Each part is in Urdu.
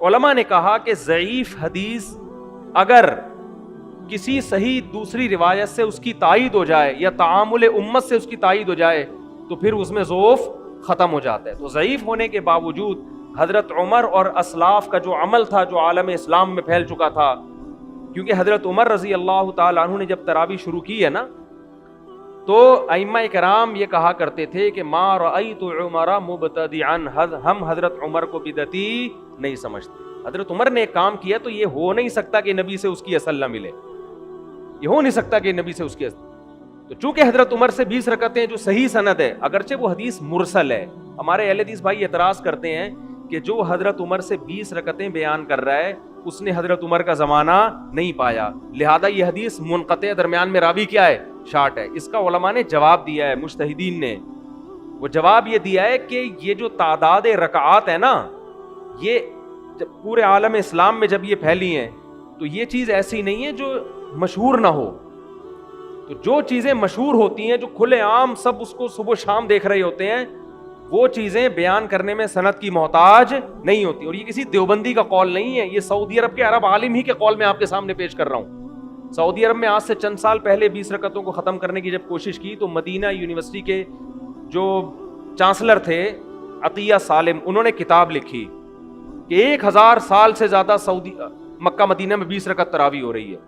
علماء نے کہا کہ ضعیف حدیث اگر کسی صحیح دوسری روایت سے اس کی تائید ہو جائے یا تعامل امت سے اس کی تائید ہو جائے تو پھر اس میں ضعف ختم ہو جاتا ہے. تو ضعیف ہونے کے باوجود حضرت عمر اور اسلاف کا جو عمل تھا جو عالم اسلام میں پھیل چکا تھا, کیونکہ حضرت عمر رضی اللہ تعالیٰ عنہ نے جب تراویح شروع کی ہے نا, تو ائمہ کرام یہ کہا کرتے تھے کہ ما رأیت عمر مبتدعا, ہم حضرت عمر کو بدعتی نہیں سمجھتے. حضرت عمر نے ایک کام کیا تو یہ ہو نہیں سکتا کہ نبی سے اس کی اصل نہ ملے, یہ ہو نہیں سکتا کہ نبی سے اس کی اصل. تو چونکہ حضرت عمر سے 20 رکعتیں جو صحیح سند ہے, اگرچہ وہ حدیث مرسل ہے, ہمارے اہل حدیث بھائی اعتراض کرتے ہیں کہ جو حضرت عمر سے 20 رکعتیں بیان کر رہا ہے اس نے حضرت عمر کا زمانہ نہیں پایا, لہذا یہ حدیث منقطع, درمیان میں راوی کیا ہے, شارٹ ہے. اس کا علماء نے جواب دیا ہے, مجتہدین نے وہ جواب یہ دیا ہے کہ یہ جو تعداد رکعات ہے نا, یہ جب پورے عالم اسلام میں جب یہ پھیلی ہیں تو یہ چیز ایسی نہیں ہے جو مشہور نہ ہو. تو جو چیزیں مشہور ہوتی ہیں, جو کھلے عام سب اس کو صبح شام دیکھ رہے ہوتے ہیں, وہ چیزیں بیان کرنے میں سند کی محتاج نہیں ہوتی. اور یہ کسی دیوبندی کا قول نہیں ہے, یہ سعودی عرب کے عرب عالم ہی کے قول میں آپ کے سامنے پیش کر رہا ہوں. سعودی عرب میں آج سے چند سال پہلے 20 رکعتوں کو ختم کرنے کی جب کوشش کی تو مدینہ یونیورسٹی کے جو چانسلر تھے عطیہ سالم, انہوں نے کتاب لکھی کہ 1000 سال سے زیادہ سعودی مکہ مدینہ میں 20 رکعت تراویح ہو رہی ہے.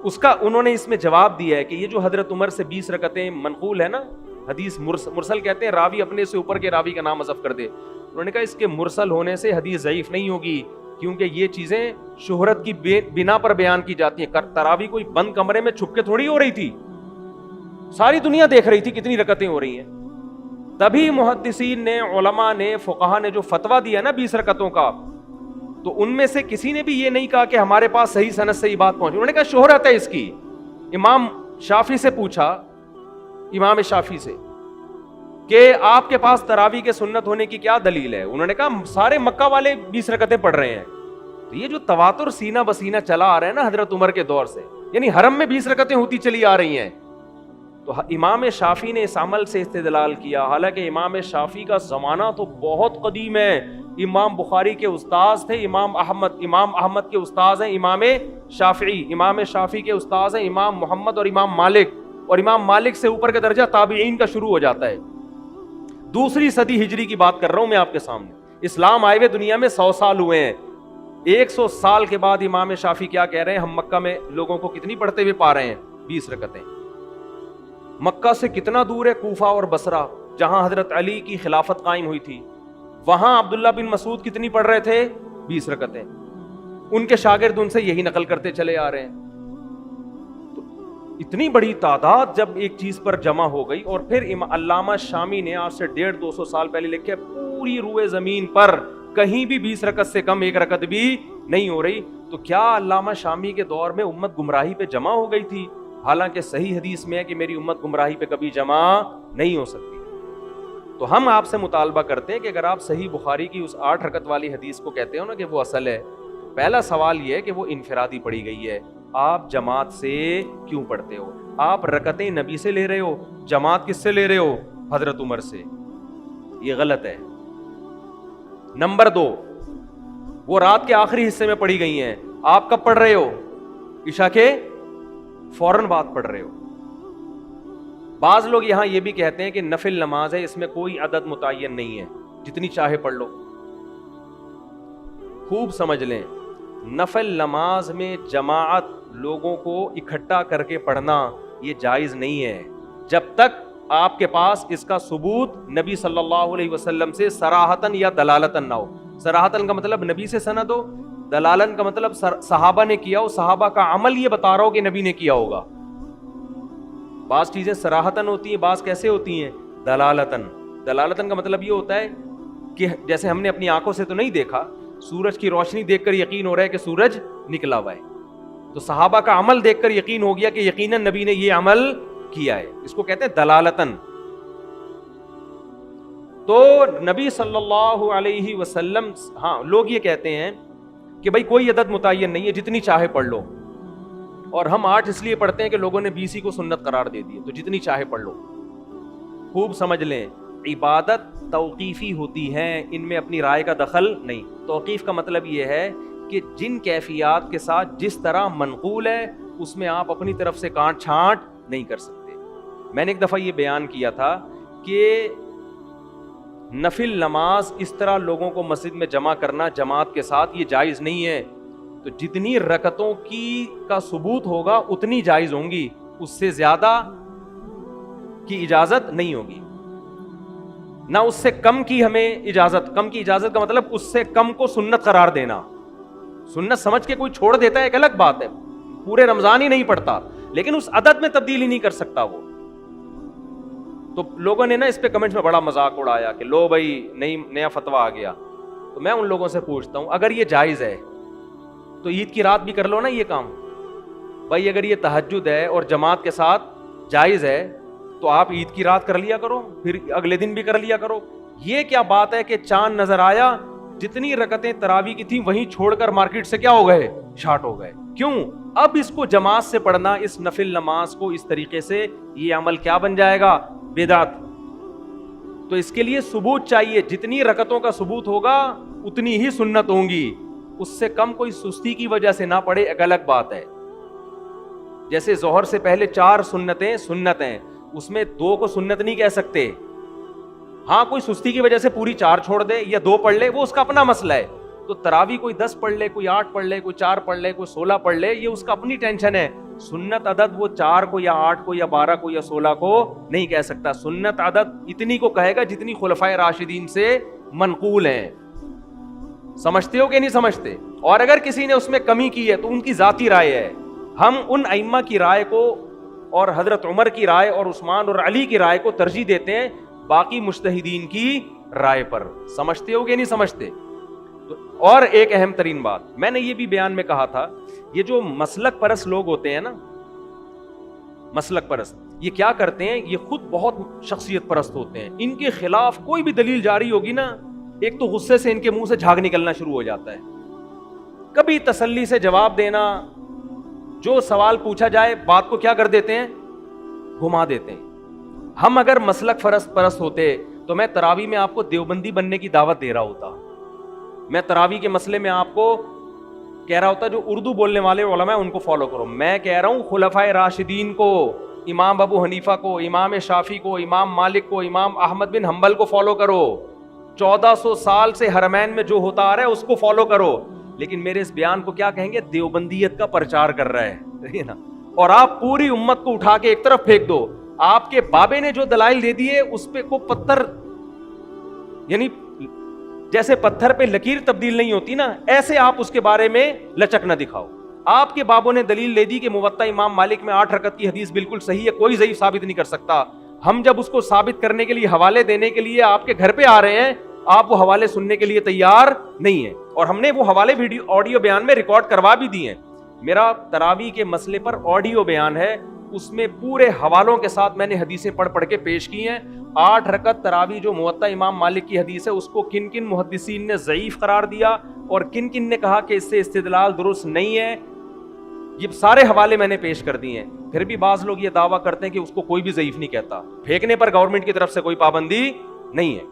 اس کا انہوں نے اس میں جواب دیا ہے کہ یہ جو حضرت عمر سے 20 رکعتیں منقول ہے نا, حدیث مرسل کہتے ہیں, راوی اپنے سے اوپر کے راوی کا نام حذف کر دے. انہوں نے کہا اس کے مرسل ہونے سے حدیث ضعیف نہیں ہوگی, کیونکہ یہ چیزیں شہرت کی بنا پر بیان کی جاتی ہیں. تراویح کوئی بند کمرے میں چھپ کے تھوڑی ہو رہی تھی, ساری دنیا دیکھ رہی تھی کتنی رکعتیں ہو رہی ہیں. تبھی محدثین نے, علماء نے, فقہا نے جو فتویٰ دیا نا 20 رکعتوں کا, تو ان میں سے کسی نے بھی یہ نہیں کہا کہ ہمارے پاس صحیح سند سے یہ بات پہنچی. انہوں نے کہا شہرت ہے اس کی. امام شافعی سے پوچھا, امام شافعی سے, کہ آپ کے پاس تراویح کے سنت ہونے کی کیا دلیل ہے؟ انہوں نے کہا سارے مکہ والے 20 رکعتیں پڑھ رہے ہیں. تو یہ جو تواتر سینہ بسینہ چلا آ رہا ہے نا حضرت عمر کے دور سے, یعنی حرم میں 20 رکعتیں ہوتی چلی آ رہی ہیں. تو امام شافعی نے اس عمل سے استدلال کیا, حالانکہ امام شافعی کا زمانہ تو بہت قدیم ہے. امام بخاری کے استاذ تھے امام احمد کے استاذ ہیں امام شافعی, امام شافعی کے استاذ ہیں امام محمد اور امام مالک, اور امام مالک سے اوپر کا درجہ تابعین کا شروع ہو جاتا ہے. 2 صدی ہجری کی بات کر رہا ہوں میں آپ کے سامنے. اسلام آئے ہوئے دنیا میں 100 سال ہوئے ہیں. 100 سال کے بعد امام شافعی کیا کہہ رہے ہیں, ہم مکہ میں لوگوں کو کتنی پڑھتے ہوئے پا رہے ہیں, 20 رکعتیں. مکہ سے کتنا دور ہے کوفہ اور بصرہ, جہاں حضرت علی کی خلافت قائم ہوئی تھی, وہاں عبداللہ بن مسعود کتنی پڑھ رہے تھے, 20 رکعتیں. ان کے شاگرد ان سے یہی نقل کرتے چلے آ رہے ہیں. تو اتنی بڑی تعداد جب ایک چیز پر جمع ہو گئی, اور پھر علامہ شامی نے آج سے 150-200 سال پہلے لکھے پوری روئے زمین پر کہیں بھی 20 رکعت سے کم 1 رکعت بھی نہیں ہو رہی. تو کیا علامہ شامی کے دور میں امت گمراہی پہ جمع ہو گئی تھی؟ حالانکہ صحیح حدیث میں ہے کہ میری امت گمراہی پہ کبھی جمع نہیں ہو سکتی. تو ہم آپ سے مطالبہ کرتے ہیں کہ اگر آپ صحیح بخاری کی اس 8 رکعت والی حدیث کو کہتے ہو نا کہ وہ اصل ہے, پہلا سوال یہ ہے کہ وہ انفرادی پڑھی گئی ہے, آپ جماعت سے کیوں پڑھتے ہو؟ آپ رکعتیں نبی سے لے رہے ہو, جماعت کس سے لے رہے ہو؟ حضرت عمر سے. یہ غلط ہے. نمبر 2, وہ رات کے آخری حصے میں پڑھی گئی ہیں, آپ کب پڑھ رہے ہو؟ عشاء کے فوراً بعد پڑھ رہے ہو. بعض لوگ یہاں یہ بھی کہتے ہیں کہ نفل نماز ہے, اس میں کوئی عدد متعین نہیں ہے, جتنی چاہے پڑھ لو. خوب سمجھ لیں, نفل نماز میں جماعت لوگوں کو اکٹھا کر کے پڑھنا یہ جائز نہیں ہے, جب تک آپ کے پاس اس کا ثبوت نبی صلی اللہ علیہ وسلم سے صراحتاً یا دلالتاً نہ ہو. صراحتاً کا مطلب نبی سے سند ہو, دلالن کا مطلب صحابہ نے کیا ہو, صحابہ کا عمل یہ بتا رہا ہو کہ نبی نے کیا ہوگا. بعض چیزیں صراحتاً ہوتی ہیں, بعض کیسے ہوتی ہیں؟ دلالتاً. دلالتاً کا مطلب یہ ہوتا ہے کہ جیسے ہم نے اپنی آنکھوں سے تو نہیں دیکھا, سورج کی روشنی دیکھ کر یقین ہو رہا ہے کہ سورج نکلا ہوا ہے, تو صحابہ کا عمل دیکھ کر یقین ہو گیا کہ یقیناً نبی نے یہ عمل کیا ہے. اس کو کہتے ہیں دلالتاً. تو نبی صلی اللہ علیہ وسلم, ہاں لوگ یہ کہتے ہیں کہ بھائی کوئی عدد متعین نہیں ہے, جتنی چاہے پڑھ لو, اور ہم 8 اس لیے پڑھتے ہیں کہ لوگوں نے 20 کو سنت قرار دے دی, تو جتنی چاہے پڑھ لو. خوب سمجھ لیں, عبادت توقیفی ہوتی ہیں, ان میں اپنی رائے کا دخل نہیں. توقیف کا مطلب یہ ہے کہ جن کیفیات کے ساتھ جس طرح منقول ہے اس میں آپ اپنی طرف سے کانٹ چھانٹ نہیں کر سکتے. میں نے ایک دفعہ یہ بیان کیا تھا کہ نفل نماز اس طرح لوگوں کو مسجد میں جمع کرنا جماعت کے ساتھ یہ جائز نہیں ہے. تو جتنی رکعتوں کی کا ثبوت ہوگا اتنی جائز ہوں گی, اس سے زیادہ کی اجازت نہیں ہوگی, نہ اس سے کم کی ہمیں اجازت. کم کی اجازت کا مطلب اس سے کم کو سنت قرار دینا. سنت سمجھ کے کوئی چھوڑ دیتا ہے ایک الگ بات ہے, پورے رمضان ہی نہیں پڑھتا لیکن اس عدد میں تبدیلی نہیں کر سکتا وہ. تو لوگوں نے نا اس پہ کمنٹس میں بڑا مذاق اڑایا کہ لو بھائی نیا فتویٰ آ گیا. تو میں ان لوگوں سے پوچھتا ہوں, اگر یہ جائز ہے تو عید کی رات بھی کر لو نا یہ کام. بھائی اگر یہ تہجد ہے اور جماعت کے ساتھ جائز ہے تو آپ عید کی رات کر لیا کرو, پھر اگلے دن بھی کر لیا کرو. یہ کیا بات ہے کہ چاند نظر آیا, جتنی رکعتیں تراویح کی تھیں وہیں چھوڑ کر مارکیٹ سے کیا ہو گئے, شارٹ ہو گئے. کیوں؟ اب اس کو جماعت سے پڑھنا, اس نفل نماز کو اس طریقے سے, یہ عمل کیا بن جائے گا, بدعت. تو اس کے لیے ثبوت چاہیے, جتنی رکعتوں کا ثبوت ہوگا اتنی ہی سنت ہوں گی. اس سے کم کوئی سستی کی وجہ سے نہ پڑھے ایک الگ بات ہے. جیسے ظہر سے پہلے 4 سنتیں سنت ہیں, اس میں 2 کو سنت نہیں کہہ سکتے. ہاں کوئی سستی کی وجہ سے پوری 4 چھوڑ دے یا 2 پڑھ لے, وہ اس کا اپنا مسئلہ ہے. تو تراویح کوئی 10 پڑھ لے, کوئی 8 پڑھ لے, کوئی 4 پڑھ لے, کوئی 16 پڑھ لے, یہ اس کا اپنی ٹینشن ہے. سنت عدد وہ 4 کو یا 8 کو یا 12 کو یا 16 کو نہیں کہہ سکتا. سنت عدد اتنی کو کہے گا جتنی خلفائے راشدین سے منقول ہیں. سمجھتے ہو کہ نہیں سمجھتے؟ اور اگر کسی نے اس میں کمی کی ہے تو ان کی ذاتی رائے ہے. ہم ان ائمہ کی رائے کو اور حضرت عمر کی رائے اور عثمان اور علی کی رائے کو ترجیح دیتے ہیں باقی مجتہدین کی رائے پر. سمجھتے ہو کہ نہیں سمجھتے؟ اور ایک اہم ترین بات میں نے یہ بھی بیان میں کہا تھا, یہ جو مسلک پرست لوگ ہوتے ہیں نا, مسلک پرست, یہ کیا کرتے ہیں, یہ خود بہت شخصیت پرست ہوتے ہیں. ان کے خلاف کوئی بھی دلیل جاری ہوگی نا, ایک تو غصے سے ان کے منہ سے جھاگ نکلنا شروع ہو جاتا ہے. کبھی تسلی سے جواب دینا, جو سوال پوچھا جائے بات کو کیا کر دیتے ہیں, گھما دیتے ہیں. ہم اگر مسلک پرست ہوتے تو میں تراویح میں آپ کو دیوبندی بننے کی دعوت دے رہا ہوتا. میں تراویح کے مسئلے میں آپ کو کہہ رہا ہوتا جو اردو بولنے والے علماء ان کو فالو کرو. میں کہہ رہا ہوں خلفائے راشدین کو, امام ابو حنیفہ کو, امام شافعی کو, امام مالک کو, امام احمد بن حنبل کو فالو کرو. 1400 سال سے حرمین میں جو ہوتا آ رہا ہے اس کو فالو کرو. لیکن میرے اس بیان کو کیا کہیں گے, دیوبندیت کا پرچار کر رہا ہے نا. اور آپ پوری امت کو اٹھا کے ایک طرف پھینک دو. آپ کے بابے نے جو دلائل دے دیے اس پہ کو پتھر, یعنی جیسے پتھر پہ لکیر تبدیل نہیں ہوتی نا, ایسے آپ اس کے بارے میں لچک نہ دکھاؤ. آپ کے بابوں نے دلیل دے دی کہ موطا امام مالک میں 8 رکعت کی حدیث بالکل صحیح ہے, کوئی ضعیف ثابت نہیں کر سکتا. ہم جب اس کو ثابت کرنے کے لیے حوالے دینے کے لیے آپ کے گھر پہ آ رہے ہیں, آپ وہ حوالے سننے کے لیے تیار نہیں ہیں. اور ہم نے وہ حوالے آڈیو بیان میں ریکارڈ کروا بھی دی ہیں. میرا تراویح کے مسئلے پر آڈیو بیان ہے, اس میں پورے حوالوں کے ساتھ میں نے حدیثیں پڑھ کے پیش کی ہیں. 8 رکعت تراویح جو موطا امام مالک کی حدیث ہے اس کو کن کن محدثین نے ضعیف قرار دیا اور کن کن نے کہا کہ اس سے استدلال درست نہیں ہے, یہ سارے حوالے میں نے پیش کر دیے ہیں. پھر بھی بعض لوگ یہ دعویٰ کرتے ہیں کہ اس کو کوئی بھی ضعیف نہیں کہتا. پھینکنے پر گورنمنٹ کی طرف سے کوئی پابندی نہیں ہے.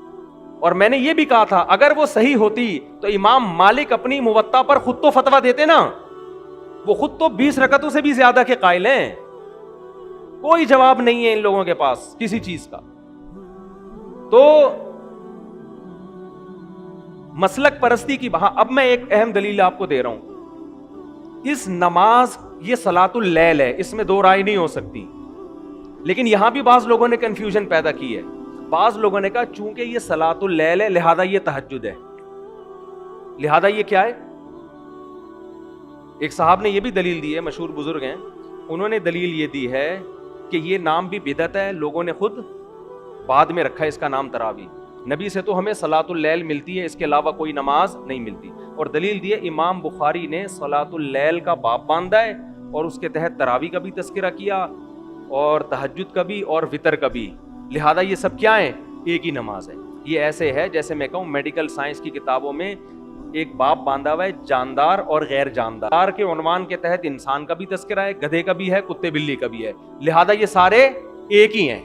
اور میں نے یہ بھی کہا تھا اگر وہ صحیح ہوتی تو امام مالک اپنی موطا پر خود تو فتویٰ دیتے نا, وہ خود تو 20 رکعتوں سے بھی زیادہ کے قائل ہیں. کوئی جواب نہیں ہے ان لوگوں کے پاس کسی چیز کا. تو مسلک پرستی کی اب میں ایک اہم دلیل آپ کو دے رہا ہوں. اس نماز یہ صلاۃ اللیل ہے, اس میں 2 رائے نہیں ہو سکتی. لیکن یہاں بھی بعض لوگوں نے کنفیوژن پیدا کی ہے. بعض لوگوں نے کہا چونکہ یہ صلاۃ اللیل ہے لہذا یہ تہجد ہے, لہذا یہ کیا ہے. ایک صاحب نے یہ بھی دلیل دی ہے, مشہور بزرگ ہیں, انہوں نے دلیل یہ دی ہے کہ یہ نام بھی بدعت ہے, لوگوں نے خود بعد میں رکھا ہے اس کا نام تراویح. نبی سے تو ہمیں صلاۃ اللیل ملتی ہے, اس کے علاوہ کوئی نماز نہیں ملتی. اور دلیل دی ہے امام بخاری نے صلاۃ اللیل کا باب باندھا ہے اور اس کے تحت تراویح کا بھی تذکرہ کیا اور تہجد کا بھی اور وتر کا بھی, لہذا یہ سب کیا ہیں, ایک ہی نماز ہے. یہ ایسے ہے جیسے میں کہوں میڈیکل سائنس کی کتابوں میں ایک باب باندھا ہوا ہے جاندار اور غیر جاندار کے عنوان کے تحت انسان کا بھی تذکرہ ہے, گدھے کا بھی ہے, کتے بلی کا بھی ہے, لہذا یہ سارے ایک ہی ہیں.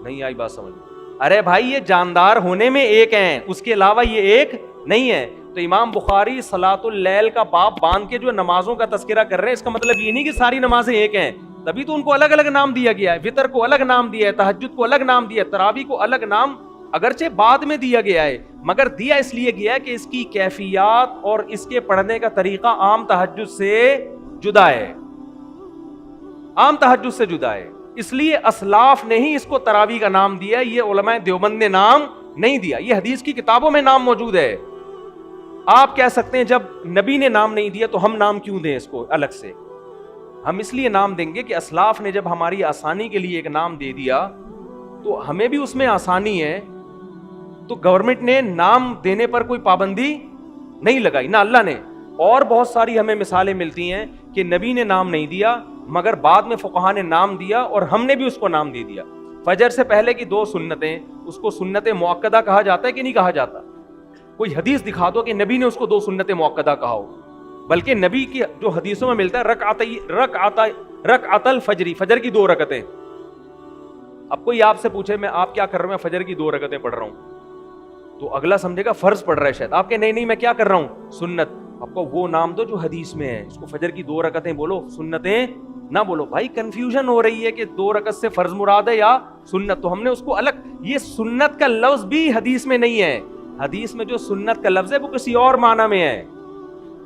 نہیں آئی بات سمجھ میں؟ ارے بھائی یہ جاندار ہونے میں ایک ہیں, اس کے علاوہ یہ ایک نہیں ہے. تو امام بخاری صلاۃ اللیل کا باب باندھ کے جو نمازوں کا تذکرہ کر رہے ہیں, اس کا مطلب یہ نہیں کہ ساری نمازیں ایک ہیں, تبھی تو ان کو الگ الگ نام دیا گیا ہے. وتر کو الگ نام دیا ہے, تہجد کو الگ نام دیا ہے, تراویح کو الگ نام اگرچہ بعد میں دیا گیا ہے, مگر دیا اس لیے گیا ہے کہ اس کی کیفیات اور اس کے پڑھنے کا طریقہ عام تہجد سے جدا ہے, عام تہجد سے جدا ہے. اس لیے اسلاف نے ہی اس کو تراویح کا نام دیا, یہ علماء دیوبند نے نام نہیں دیا, یہ حدیث کی کتابوں میں نام موجود ہے. آپ کہہ سکتے ہیں جب نبی نے نام نہیں دیا تو ہم نام کیوں دیں اس کو الگ سے؟ ہم اس لیے نام دیں گے کہ اسلاف نے جب ہماری آسانی کے لیے ایک نام دے دیا تو ہمیں بھی اس میں آسانی ہے, تو گورنمنٹ نے نام دینے پر کوئی پابندی نہیں لگائی, نہ اللہ نے. اور بہت ساری ہمیں مثالیں ملتی ہیں کہ نبی نے نام نہیں دیا مگر بعد میں فقہا نے نام دیا اور ہم نے بھی اس کو نام دے دیا. فجر سے پہلے کی 2 سنتیں, اس کو سنت مؤکدہ کہا جاتا ہے کہ نہیں کہا جاتا؟ کوئی حدیث دکھا دو کہ نبی نے اس کو 2 سنت مؤکدہ کہا ہو. بلکہ نبی کی جو حدیثوں میں ملتا ہے رکعت الفجر, فجر کی 2 رکعتیں. اب کوئی آپ سے پوچھے میں آپ کیا کر رہا ہوں, میں فجر کی 2 رکعتیں پڑھ رہا ہوں, تو اگلا سمجھے گا فرض پڑھ رہا ہے شاید. آپ کہ نہیں میں کیا کر رہا ہوں, سنت. آپ کو وہ نام دو جو حدیث میں ہے, اس کو فجر کی 2 رکعتیں بولو, سنتیں نہ بولو. بھائی کنفیوژن ہو رہی ہے کہ 2 رکعت سے فرض مراد ہے یا سنت, تو ہم نے اس کو الگ. یہ سنت کا لفظ بھی حدیث میں نہیں ہے. حدیث میں جو سنت کا لفظ ہے وہ کسی اور معنی میں ہے.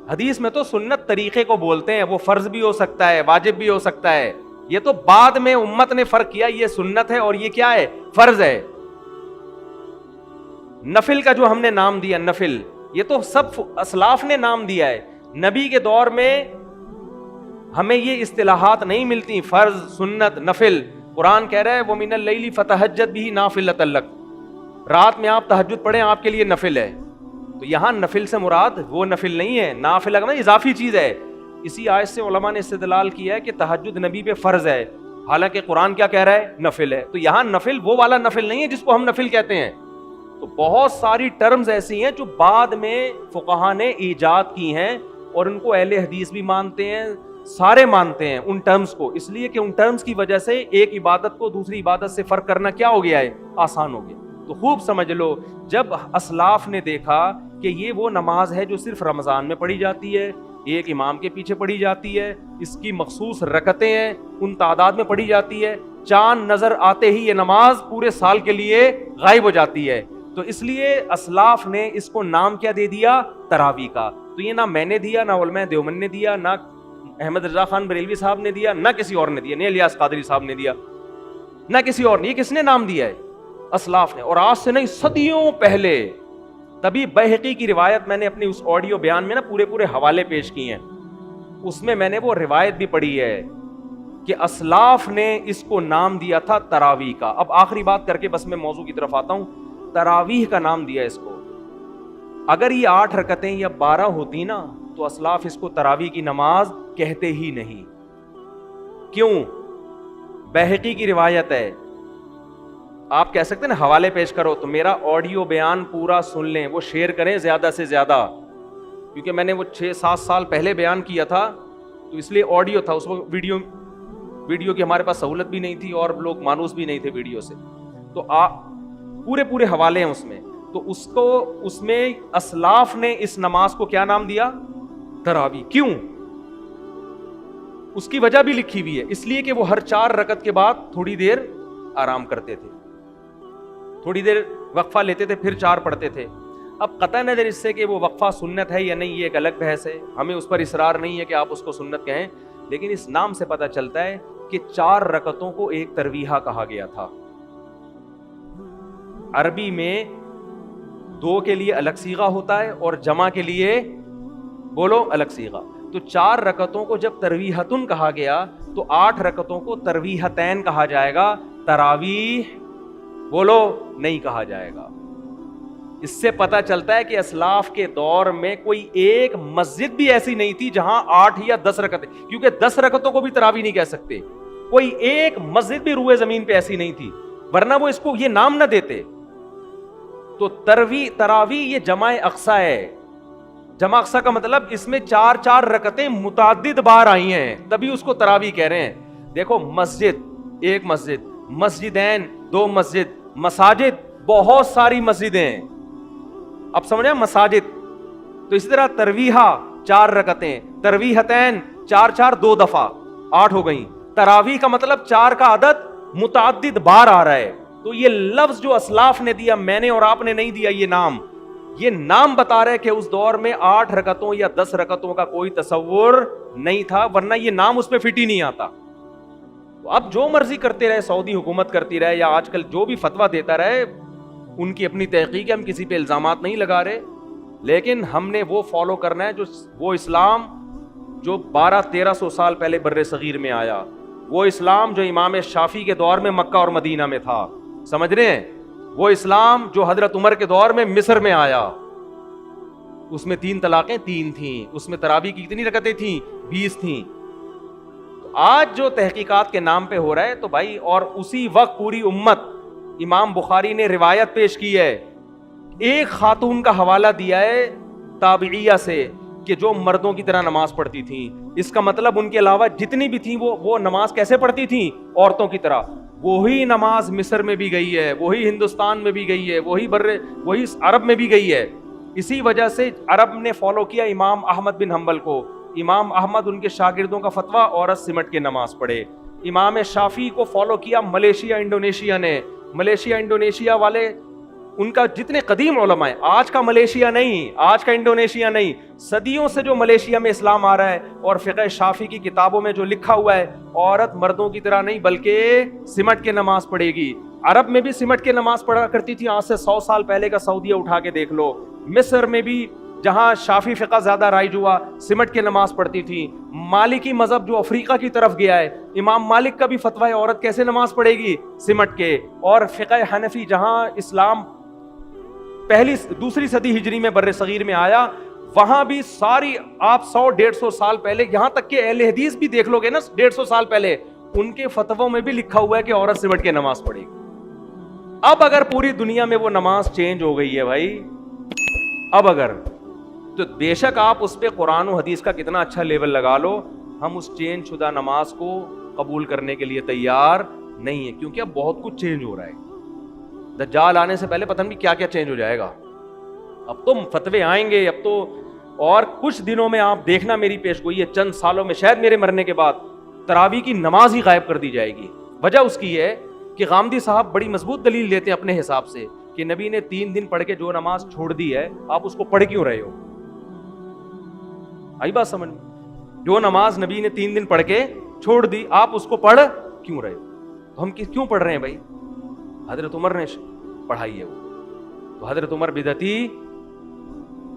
حدیث میں تو سنت طریقے کو بولتے ہیں, وہ فرض بھی ہو سکتا ہے, واجب بھی ہو سکتا ہے. یہ تو بعد میں امت نے فرق کیا, یہ سنت ہے اور یہ کیا ہے, فرض ہے. نفل کا جو ہم نے نام دیا نفل, یہ تو سب اسلاف نے نام دیا ہے. نبی کے دور میں ہمیں یہ اصطلاحات نہیں ملتی, فرض, سنت, نفل. قرآن کہہ رہا ہے وَمِنَ اللَّيْلِ فَتَهَجَّدْ بِهِ نَافِلَةً لَكَ, رات میں آپ تہجد پڑھیں آپ کے لیے نفل ہے. تو یہاں نفل سے مراد وہ نفل نہیں ہے, نافلہ کا اضافی چیز ہے. اسی آیت سے علماء نے استدلال کیا ہے کہ تہجد نبی پہ فرض ہے, حالانکہ قرآن کیا کہہ رہا ہے, نفل ہے. تو یہاں نفل وہ والا نفل نہیں ہے جس کو ہم نفل کہتے ہیں. تو بہت ساری ٹرمز ایسی ہیں جو بعد میں فقہا نے ایجاد کی ہیں اور ان کو اہل حدیث بھی مانتے ہیں, سارے مانتے ہیں ان ٹرمز کو, اس لیے کہ ان ٹرمز کی وجہ سے ایک عبادت کو دوسری عبادت سے فرق کرنا کیا ہو گیا ہے, آسان ہو گیا. تو خوب سمجھ لو, جب اسلاف نے دیکھا کہ یہ وہ نماز ہے جو صرف رمضان میں پڑھی جاتی ہے, ایک امام کے پیچھے پڑھی جاتی ہے, اس کی مخصوص رکعتیں ہیں, ان تعداد میں پڑھی جاتی ہے, چاند نظر آتے ہی یہ نماز پورے سال کے لیے غائب ہو جاتی ہے, تو اس لیے اسلاف نے اس کو نام کیا دے دیا, تراویح کا. تو یہ نہ میں نے دیا, نہ علماء دیوبند نے دیا, نہ احمد رضا خان بریلوی صاحب نے دیا, نہ کسی اور نے دیا, نہ الیاس قادری صاحب نے دیا, نہ کسی اور نے. یہ کس نے نام دیا ہے, اسلاف نے. اور آج سے نہیں, صدیوں پہلے. تبھی بیہقی کی روایت میں نے اپنی اس آڈیو بیان میں نا پورے حوالے پیش کیے ہیں, اس میں نے وہ روایت بھی پڑھی ہے کہ اسلاف نے اس کو نام دیا تھا تراویح کا. اب آخری بات کر کے بس میں موضوع کی طرف آتا ہوں. تراویح کا نام دیا اس کو. اگر یہ 8 رکعتیں یا 12 ہوتی نا تو اسلاف اس کو تراویح کی نماز کہتے ہی نہیں. کیوں؟ بیہقی کی روایت ہے. آپ کہہ سکتے ہیں نا حوالے پیش کرو, تو میرا آڈیو بیان پورا سن لیں, وہ شیئر کریں زیادہ سے زیادہ, کیونکہ میں نے وہ 6-7 سال پہلے بیان کیا تھا, تو اس لیے آڈیو تھا. اس وقت ویڈیو کی ہمارے پاس سہولت بھی نہیں تھی اور لوگ مانوس بھی نہیں تھے ویڈیو سے, تو پورے حوالے ہیں اس میں. تو اس میں اسلاف نے اس نماز کو کیا نام دیا, تراویح. کیوں؟ اس کی وجہ بھی لکھی ہوئی ہے. اس لیے کہ وہ ہر 4 رکعت کے بعد تھوڑی دیر آرام کرتے تھے, تھوڑی دیر وقفہ لیتے تھے, پھر 4 پڑھتے تھے. اب قطع نظر اس سے کہ وہ وقفہ سنت ہے یا نہیں, یہ ایک الگ بحث ہے, ہمیں اس پر اصرار نہیں ہے کہ آپ اس کو سنت کہیں, لیکن اس نام سے پتہ چلتا ہے کہ 4 رکعتوں کو ایک ترویحہ کہا گیا تھا. عربی میں 2 کے لیے الگ صیغہ ہوتا ہے اور جمع کے لیے بولو الگ صیغہ. تو 4 رکعتوں کو جب ترویحتن کہا گیا تو 8 رکعتوں کو ترویحتین کہا جائے گا, تراویح بولو نہیں کہا جائے گا. اس سے پتہ چلتا ہے کہ اسلاف کے دور میں کوئی ایک مسجد بھی ایسی نہیں تھی جہاں 8 یا 10 رکعتیں, کیونکہ 10 رکعتوں کو بھی تراویح نہیں کہہ سکتے. کوئی ایک مسجد بھی روئے زمین پہ ایسی نہیں تھی, ورنہ وہ اس کو یہ نام نہ دیتے. تو تراویح یہ جمع اقصا ہے. جمع اقصا کا مطلب اس میں 4 رکعتیں متعدد بار آئی ہیں, تبھی اس کو تراویح کہہ رہے ہیں. دیکھو مسجد, ایک مسجد, مسجدین, 2 مسجد, مساجد بہت ساری مسجدیں ہیں. اب سمجھیں مساجد. تو اسی طرح ترویحہ 4 رکعتیں, ترویحتین 4 2 دفعہ 8 ہو گئیں. تراویح کا مطلب 4 کا عدد متعدد بار آ رہا ہے. تو یہ لفظ جو اسلاف نے دیا, میں نے اور آپ نے نہیں دیا, یہ نام بتا رہے کہ اس دور میں 8 رکعتوں یا 10 رکعتوں کا کوئی تصور نہیں تھا, ورنہ یہ نام اس پہ فٹ ہی نہیں آتا. تو اب جو مرضی کرتے رہے, سعودی حکومت کرتی رہے یا آج کل جو بھی فتویٰ دیتا رہے, ان کی اپنی تحقیق ہے, ہم کسی پہ الزامات نہیں لگا رہے, لیکن ہم نے وہ فالو کرنا ہے جو وہ اسلام جو 1200-1300 سال پہلے بر صغیر میں آیا, وہ اسلام جو امام شافعی کے دور میں مکہ اور مدینہ میں تھا, سمجھ رہے ہیں, وہ اسلام جو حضرت عمر کے دور میں مصر میں آیا. اس میں 3 طلاقیں 3 تھیں, اس میں تراویح کی کتنی رکعتیں تھیں, 20 تھیں. آج جو تحقیقات کے نام پہ ہو رہا ہے تو بھائی, اور اسی وقت پوری امت, امام بخاری نے روایت پیش کی ہے, ایک خاتون کا حوالہ دیا ہے تابعیہ سے کہ جو مردوں کی طرح نماز پڑھتی تھیں. اس کا مطلب ان کے علاوہ جتنی بھی تھیں وہ نماز کیسے پڑھتی تھیں, عورتوں کی طرح. وہی نماز مصر میں بھی گئی ہے, وہی ہندوستان میں بھی گئی ہے, وہی عرب میں بھی گئی ہے. اسی وجہ سے عرب نے فالو کیا امام احمد بن حنبل کو. امام احمد ان کے شاگردوں کا فتویٰ, عورت سمٹ کے نماز پڑھے. امام شافعی کو فالو کیا ملیشیا انڈونیشیا نے. ملیشیا انڈونیشیا والے, ان کا جتنے قدیم علماء ہیں, آج کا ملیشیا نہیں, آج کا انڈونیشیا نہیں, صدیوں سے جو ملیشیا میں اسلام آ رہا ہے, اور فقہ شافعی کی کتابوں میں جو لکھا ہوا ہے, عورت مردوں کی طرح نہیں بلکہ سمٹ کے نماز پڑھے گی. عرب میں بھی سمٹ کے نماز پڑھا کرتی تھی, آج سے 100 سال پہلے کا سعودیہ اٹھا کے دیکھ لو. مصر میں بھی جہاں شافعی فقہ زیادہ رائج ہوا, سمٹ کے نماز پڑھتی تھی. مالکی مذہب جو افریقہ کی طرف گیا ہے, امام مالک کا بھی فتویٰ ہے عورت کیسے نماز پڑھے گی, سمٹ کے. اور فقہ حنفی جہاں اسلام دوسری صدی ہجری میں بر صغیر میں آیا, وہاں بھی ساری آپ 100-150 سال پہلے, یہاں تک کہ اہل حدیث بھی دیکھ لو گے نا 150 سال پہلے, ان کے فتووں میں بھی لکھا ہوا ہے کہ عورت سمٹ کے نماز پڑھے گی. اب اگر پوری دنیا میں وہ نماز چینج ہو گئی ہے بھائی, اب اگر, تو بے شک آپ اس پہ قرآن و حدیث کا کتنا اچھا لیول لگا لو, ہم اس چینج شدہ نماز کو قبول کرنے کے لیے تیار نہیں ہے, کیونکہ اب بہت کچھ چینج ہو رہا ہے. دجال آنے سے پہلے پتہ نہیں کیا کیا چینج ہو جائے گا. اب تو فتوے آئیں گے, اب تو, اور کچھ دنوں میں آپ دیکھنا میری پیش گوئی ہے, چند سالوں میں شاید میرے مرنے کے بعد تراویح کی نماز ہی غائب کر دی جائے گی. وجہ اس کی ہے کہ غامدی صاحب بڑی مضبوط دلیل دیتے ہیں اپنے حساب سے کہ نبی نے 3 دن پڑھ کے جو نماز چھوڑ دی ہے, آپ اس کو پڑھ کیوں رہے ہو. آئی بات سمجھ میں, جو نماز نبی نے 3 دن پڑھ کے چھوڑ دی, آپ اس کو پڑھ کیوں رہے ہو. تو ہم کیوں پڑھ رہے ہیں بھائی, حضرت عمر نے پڑھائی ہے وہ, تو حضرت عمر بدعتی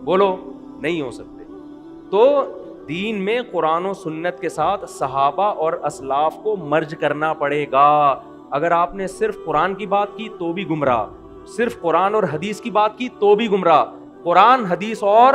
بولو نہیں ہو سکتے. تو دین میں قرآن و سنت کے ساتھ صحابہ اور اسلاف کو مرج کرنا پڑے گا. اگر آپ نے صرف قرآن کی بات کی تو بھی گمراہ, صرف قرآن اور حدیث کی بات کی تو بھی گمراہ. قرآن, حدیث اور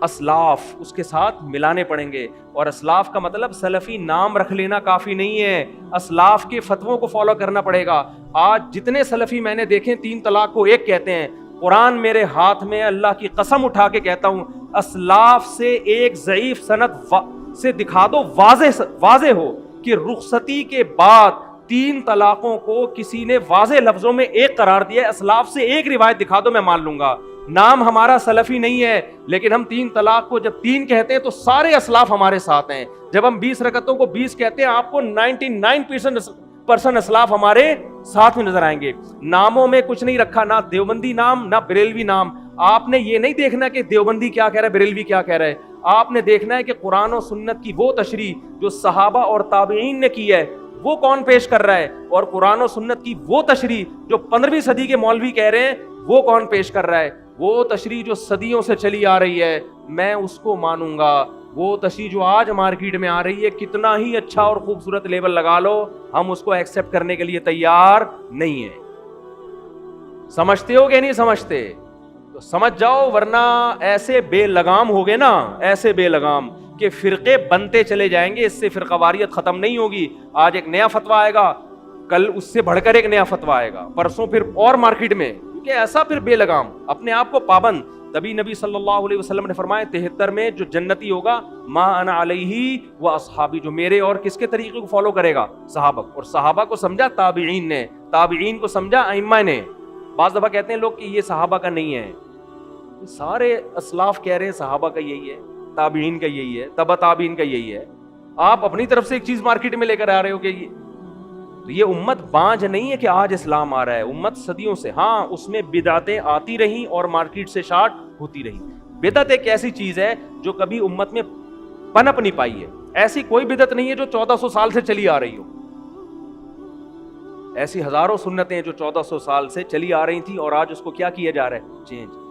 اسلاف اس کے ساتھ ملانے پڑیں گے. اور اسلاف کا مطلب سلفی نام رکھ لینا کافی نہیں ہے, اسلاف کے فتووں کو فالو کرنا پڑے گا. آج جتنے سلفی میں نے دیکھے 3 طلاق کو 1 کہتے ہیں, قرآن میرے ہاتھ میں, اللہ کی قسم اٹھا کے کہتا ہوں, اسلاف سے ایک ضعیف سند سے دکھا دو واضح ہو کہ رخصتی کے بعد 3 طلاقوں کو کسی نے واضح لفظوں میں 1 قرار دیا ہے. اسلاف سے ایک روایت دکھا دو, میں مان لوں گا. نام ہمارا سلفی نہیں ہے, لیکن ہم 3 طلاق کو جب 3 کہتے ہیں تو سارے اسلاف ہمارے ساتھ ہیں. جب ہم 20 رکعتوں کو 20 کہتے ہیں, آپ کو 99% اسلاف ہمارے ساتھ میں نظر آئیں گے. ناموں میں کچھ نہیں رکھا, نہ دیوبندی نام نہ بریلوی نام. آپ نے یہ نہیں دیکھنا کہ دیوبندی کیا کہہ رہا ہے, بریلوی کیا کہہ رہا ہے. آپ نے دیکھنا ہے کہ قرآن و سنت کی وہ تشریح جو صحابہ اور تابعین نے کی ہے وہ کون پیش کر رہا ہے, اور قرآن و سنت کی وہ تشریح جو 15ویں صدی کے مولوی کہہ رہے ہیں وہ کون پیش کر رہا ہے. وہ تشریح جو صدیوں سے چلی آ رہی ہے میں اس کو مانوں گا. وہ تشریح جو آج مارکیٹ میں آ رہی ہے, کتنا ہی اچھا اور خوبصورت لیبل لگا لو, ہم اس کو ایکسپٹ کرنے کے لیے تیار نہیں ہیں. سمجھتے ہو کہ نہیں سمجھتے؟ تو سمجھ جاؤ, ورنہ ایسے بے لگام ہو گے نا, ایسے بے لگام کہ فرقے بنتے چلے جائیں گے. اس سے فرقہ واریت ختم نہیں ہوگی. آج ایک نیا فتویٰ آئے گا, کل اس سے بڑھ کر ایک نیا فتویٰ آئے گا, پرسوں پھر اور مارکیٹ میں, کیونکہ ایسا پھر بے لگام, اپنے آپ کو پابند تبھی نبی صلی اللہ علیہ وسلم نے فرمایا 73 میں جو جنتی ہوگا ما انا علیہ و اصحابی، جو میرے اور کس کے طریقے کو فالو کرے گا؟ صحابہ. اور صحابہ کو سمجھا تابعین نے، تابعین کو سمجھا ائمہ نے. بعض دفعہ کہتے ہیں لوگ کہ یہ صحابہ کا نہیں ہے، سارے اسلاف کہہ رہے ہیں صحابہ کا یہی ہے، تابعین کا یہی ہے، تبع تابعین کا یہی ہے. آپ اپنی طرف سے ایک چیز مارکیٹ میں لے کر آ رہے ہو کہ یہ امت بانج نہیں ہے کہ آج اسلام آ رہا ہے، امت صدیوں سے. ہاں اس میں بدعتیں آتی رہیں اور مارکیٹ سے شارٹ ہوتی رہیں. بدعت ایک ایسی چیز ہے جو کبھی امت میں پنپ نہیں پائی ہے. ایسی کوئی بدعت نہیں ہے جو 1400 سال سے چلی آ رہی ہو. ایسی ہزاروں سنتیں جو 1400 سال سے چلی آ رہی تھیں اور آج اس کو کیا کیا جا رہا ہے؟ چینج.